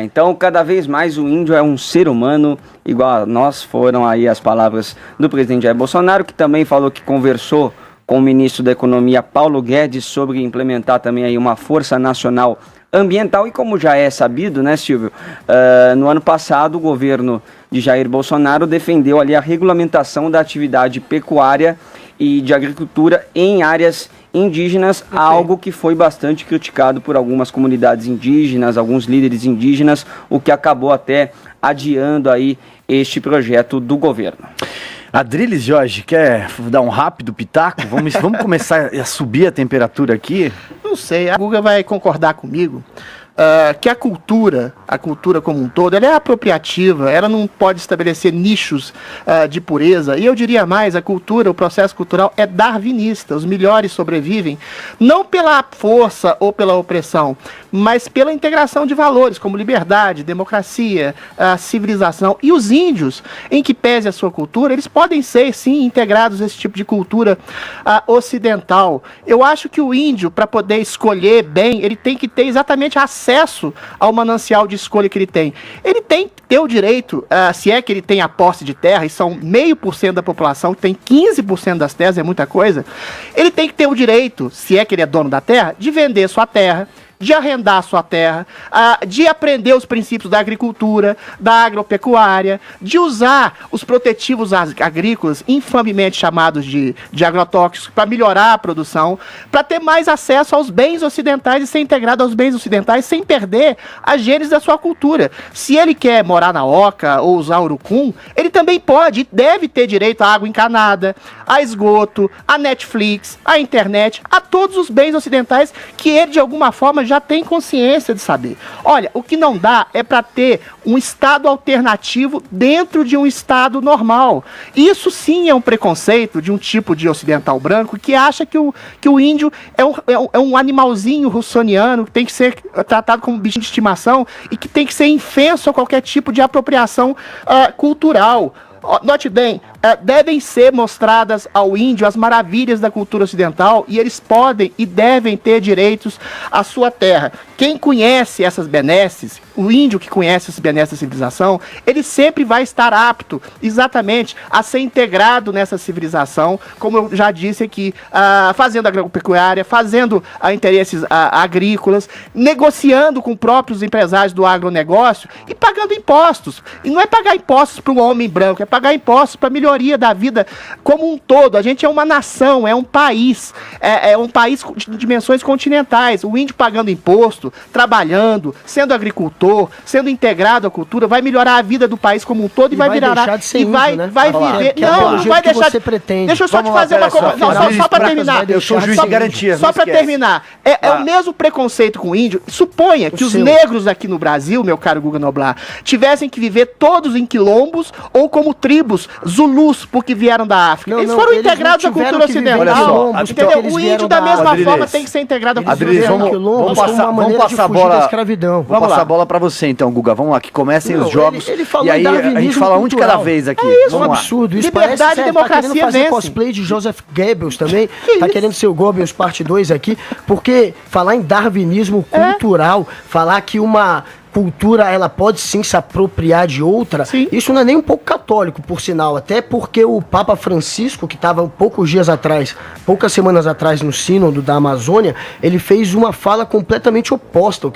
Então, cada vez mais o índio é um ser humano igual a nós, foram aí as palavras do presidente Jair Bolsonaro, que também falou que conversou com o ministro da Economia, Paulo Guedes, sobre implementar também aí uma Força Nacional Ambiental. E como já é sabido, né, Silvio, no ano passado o governo de Jair Bolsonaro defendeu ali a regulamentação da atividade pecuária e de agricultura em áreas indígenas, algo que foi bastante criticado por algumas comunidades indígenas, alguns líderes indígenas, o que acabou até adiando aí este projeto do governo. Adriles, Jorge, quer dar um rápido pitaco? Vamos começar a subir a temperatura aqui? Não sei, a Guga vai concordar comigo que a cultura como um todo, ela é apropriativa, ela não pode estabelecer nichos de pureza, e eu diria mais, a cultura, o processo cultural é darwinista, os melhores sobrevivem, não pela força ou pela opressão, mas pela integração de valores, como liberdade, democracia, civilização, e os índios, em que pese a sua cultura, eles podem ser, sim, integrados a esse tipo de cultura ocidental. Eu acho que o índio, para poder escolher bem, ele tem que ter exatamente acesso ao manancial de escolha que ele tem. Ele tem que ter o direito, se é que ele tem a posse de terra, e são 0,5% da população, que tem 15% das terras, é muita coisa, ele tem que ter o direito, se é que ele é dono da terra, de vender sua terra, de arrendar sua terra, de aprender os princípios da agricultura, da agropecuária, de usar os protetivos agrícolas, infamemente chamados de agrotóxicos, para melhorar a produção, para ter mais acesso aos bens ocidentais e ser integrado aos bens ocidentais sem perder a gênese da sua cultura. Se ele quer morar na oca ou usar urucum, ele também pode e deve ter direito à água encanada, a esgoto, a Netflix, a internet, a todos os bens ocidentais que ele de alguma forma já tem consciência de saber. Olha, o que não dá é para ter um estado alternativo dentro de um estado normal. Isso sim é um preconceito de um tipo de ocidental branco que acha que o índio é um animalzinho russoniano que tem que ser tratado como bicho de estimação e que tem que ser infenso a qualquer tipo de apropriação cultural. Note bem, devem ser mostradas ao índio as maravilhas da cultura ocidental e eles podem e devem ter direitos à sua terra. Quem conhece essas benesses, o índio que conhece essas benesses da civilização, ele sempre vai estar apto exatamente a ser integrado nessa civilização, como eu já disse aqui, fazendo agropecuária, fazendo interesses agrícolas, negociando com próprios empresários do agronegócio e pagando impostos. E não é pagar impostos para o homem branco, é pagar impostos para a melhoria da vida como um todo. A gente é uma nação, é um país de dimensões continentais. O índio pagando imposto, trabalhando, sendo agricultor, sendo integrado à cultura, vai melhorar a vida do país como um todo e vai virar... deixar de ser e índio, vai, né? vai viver... Não vai deixar de... pretende. Deixa eu só te fazer uma coisa... Só para terminar. Eu sou juiz de garantia. Só para terminar. É o mesmo preconceito com o índio. Suponha que os negros aqui no Brasil, meu caro Guga Noblar, tivessem que viver todos em quilombos ou como tribos zulus, porque vieram da África. Eles foram integrados à cultura ocidental. O índio, da mesma forma, tem que ser integrado à cultura ocidental. Vamos passar a bola. Vamos passar a bola para você, então, Guga. Vamos lá, que comecem os jogos. E aí a gente fala um de cada vez aqui. É isso, um absurdo. Isso liberdade e democracia tá querendo fazer cosplay de Joseph Goebbels também. Tá querendo ser o Goebbels parte 2 aqui. Porque falar em darwinismo cultural, falar que uma cultura, ela pode sim se apropriar de outra, sim. Isso não é nem um pouco católico, por sinal, até porque o Papa Francisco, que estava poucas semanas atrás no sínodo da Amazônia, ele fez uma fala completamente oposta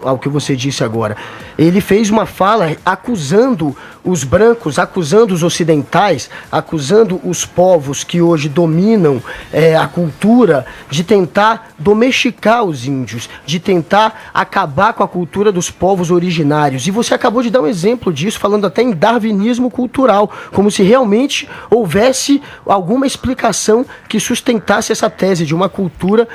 ao que você disse agora. Ele fez uma fala acusando os brancos, acusando os ocidentais, acusando os povos que hoje dominam a cultura, de tentar domesticar os índios, de tentar acabar com a cultura dos povos originários. E você acabou de dar um exemplo disso, falando até em darwinismo cultural, como se realmente houvesse alguma explicação que sustentasse essa tese de uma cultura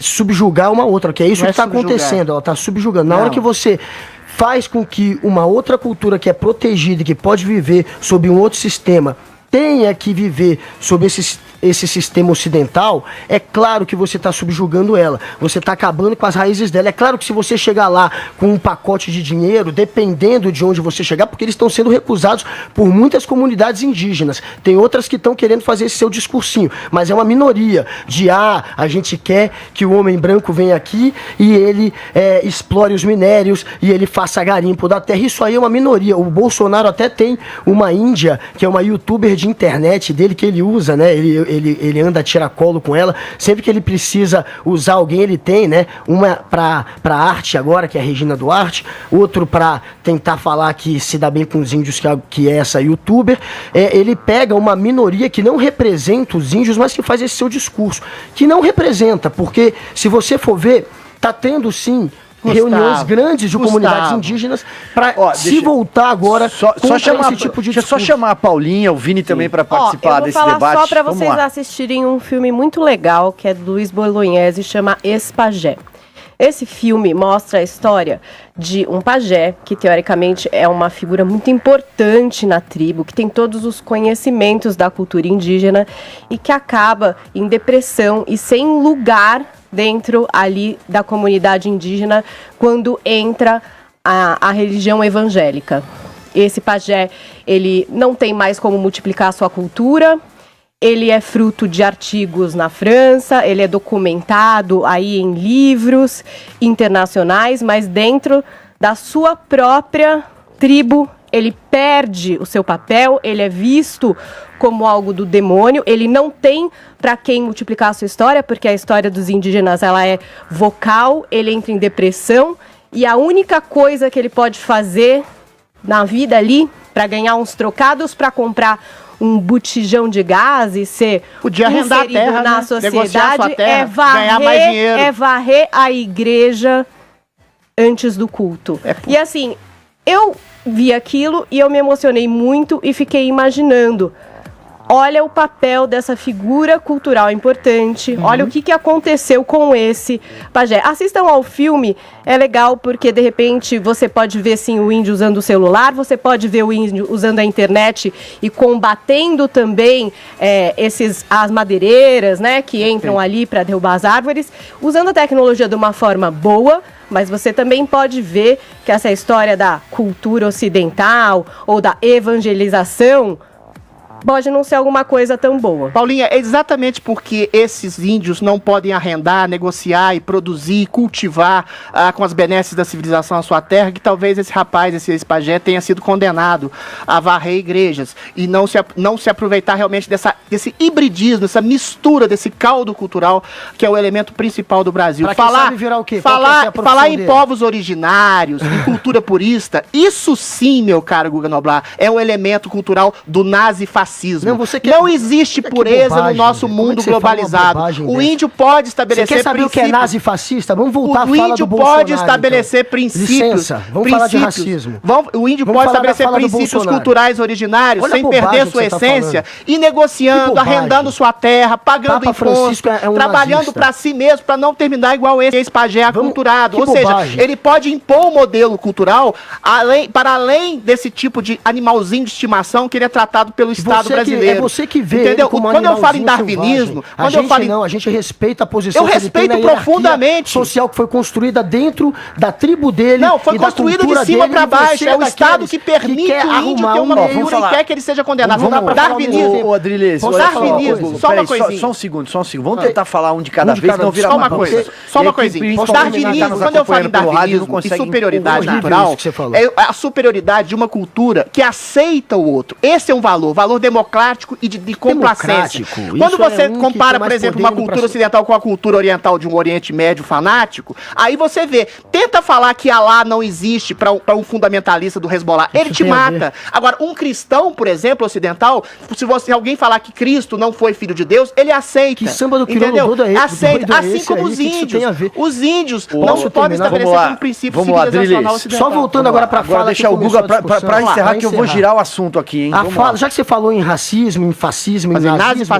subjugar uma outra, que é isso que está acontecendo, ela está subjugando. Na hora que você faz com que uma outra cultura que é protegida e que pode viver sob um outro sistema tenha que viver sob esse esse sistema ocidental, é claro que você está subjugando ela, você está acabando com as raízes dela. É claro que se você chegar lá com um pacote de dinheiro, dependendo de onde você chegar, porque eles estão sendo recusados por muitas comunidades indígenas. Tem outras que estão querendo fazer esse seu discursinho, mas é uma minoria de a gente quer que o homem branco venha aqui e ele explore os minérios e ele faça garimpo da terra. Isso aí é uma minoria. O Bolsonaro até tem uma índia, que é uma youtuber de internet dele, que ele usa, né? Ele anda a tiracolo com ela. Sempre que ele precisa usar alguém, ele tem, né? Uma pra arte agora, que é a Regina Duarte, outro pra tentar falar que se dá bem com os índios, que é essa youtuber. Ele pega uma minoria que não representa os índios, mas que faz esse seu discurso, que não representa, porque se você for ver, tá tendo sim reuniões grandes de comunidades indígenas para se voltar agora só chamar esse tipo de discurso. Deixa eu só chamar a Paulinha, o Vini também para participar desse debate. Eu vou falar só para vocês assistirem um filme muito legal, que é do Luiz Bolognese, chama Ex-Pajé. Esse filme mostra a história de um pajé, que teoricamente é uma figura muito importante na tribo, que tem todos os conhecimentos da cultura indígena e que acaba em depressão e sem lugar dentro ali da comunidade indígena quando entra a religião evangélica. Esse pajé, ele não tem mais como multiplicar a sua cultura. Ele é fruto de artigos na França, ele é documentado aí em livros internacionais, mas dentro da sua própria tribo, ele perde o seu papel, ele é visto como algo do demônio, ele não tem para quem multiplicar a sua história, porque a história dos indígenas ela é vocal, ele entra em depressão, e a única coisa que ele pode fazer na vida ali, para ganhar uns trocados, para comprar um botijão de gás e ser arrendar a terra, na sociedade, ganhar mais dinheiro. É varrer a igreja antes do culto. E assim, eu vi aquilo e eu me emocionei muito e fiquei imaginando. Olha o papel dessa figura cultural importante. Olha o que aconteceu com esse pajé. Assistam ao filme, é legal porque de repente você pode ver sim o índio usando o celular, você pode ver o índio usando a internet e combatendo também as madeireiras, né, que entram ali para derrubar as árvores, usando a tecnologia de uma forma boa. Mas você também pode ver que essa história da cultura ocidental ou da evangelização pode não ser alguma coisa tão boa. Paulinha, é exatamente porque esses índios não podem arrendar, negociar e produzir, cultivar com as benesses da civilização a sua terra, que talvez esse rapaz, esse pajé, tenha sido condenado a varrer igrejas e não se aproveitar realmente desse hibridismo, essa mistura, desse caldo cultural que é o elemento principal do Brasil. Pra sabe virar o quê? Falar em povos originários, em cultura purista, isso sim, meu caro Guga Noblar, é um elemento cultural do nazifascismo. Não existe pureza no nosso mundo globalizado. O índio pode estabelecer princípios. Você quer saber o que é nazifascista? Vamos voltar a falar do Bolsonaro. O índio pode estabelecer princípios. Licença, vamos falar de racismo. O índio pode estabelecer princípios culturais originários sem perder sua essência e negociando, arrendando sua terra, pagando imposto, trabalhando para si mesmo, para não terminar igual esse pajé aculturado. Ou seja, ele pode impor um modelo cultural para além desse tipo de animalzinho de estimação que ele é tratado pelo Estado brasileiro. É você que vê. Entendeu? Quando eu falo em darwinismo, a gente respeita a posição. Eu respeito profundamente. Social que foi construída dentro da tribo dele. Não, foi construída de cima para baixo. É o Estado que permite o índio ter uma cultura e quer que ele seja condenado. Darwinismo. Darwinismo. Só uma coisinha. Só um segundo. Vamos tentar falar um de cada vez, não virar uma coisa. Só uma coisinha. Darwinismo, quando eu falo em darwinismo e superioridade cultural, é a superioridade de uma cultura que aceita o outro. Esse é um valor democrático e de complacência. Quando você compara, por exemplo, uma cultura ocidental com a cultura oriental de um Oriente Médio fanático, aí você vê, tenta falar que Alá não existe para um fundamentalista do Hezbollah, ele te mata. Agora, um cristão, por exemplo, ocidental, se alguém falar que Cristo não foi filho de Deus, ele aceita. Que samba do crioulo todo é esse? Aceita, assim como os índios. Os índios não podem estabelecer um princípio civilizacional ocidental. Só voltando agora para falar. Deixa o Guga para encerrar que eu vou girar o assunto aqui, hein? Já que você falou falou em racismo, em fascismo, em nazismo.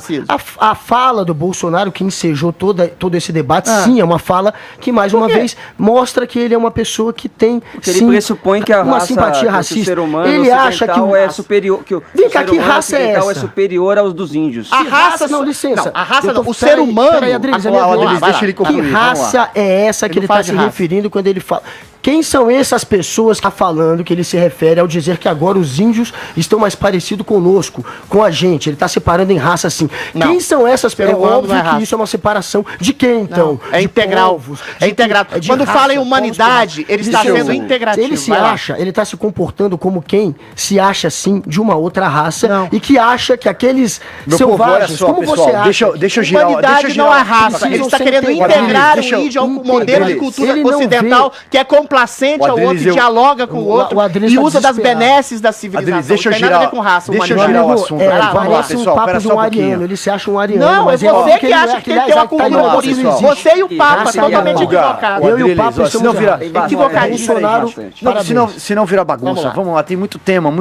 A fala do Bolsonaro, que ensejou todo esse debate, sim, é uma fala que, mais uma vez, mostra que ele é uma pessoa que tem, porque ele pressupõe que uma simpatia racista. O ser humano ele acha que é superior, que o Vem cá, que raça é essa? É superior aos dos índios. A raça, não, licença. Não, a raça não, o ser humano... Peraí, Adriles, deixa ele concluir. Que raça é essa que ele está se referindo quando ele fala... Quem são essas pessoas que está falando que ele se refere ao dizer que agora os índios estão mais parecidos conosco, com a gente? Ele está separando em raça assim. Não. Quem são essas pessoas? É óbvio que isso é uma separação de quem, então? Não, é integral. É integral. Quando fala em humanidade, ele está sendo integrativo. Ele se acha, ele está se comportando como quem se acha, assim, de uma outra raça e que acha que aqueles selvagens, como você acha? Deixa eu girar. Humanidade não é raça. Ele está querendo integrar o índio ao modelo de cultura ocidental que é complacente ao outro, dialoga com o outro e usa das benesses da civilização. Deixa eu girar, não tem nada a ver com raça, deixa eu girar o assunto. Vamos lá, pessoal, papo de um ariano. Ele se acha um ariano. Não, é você que acha que ele tem uma cultura humorista. Você e o Papa, totalmente equivocado. Eu e o Papa estamos equivocadíssimos. Se não virar bagunça, vamos lá, tem muito tema, muito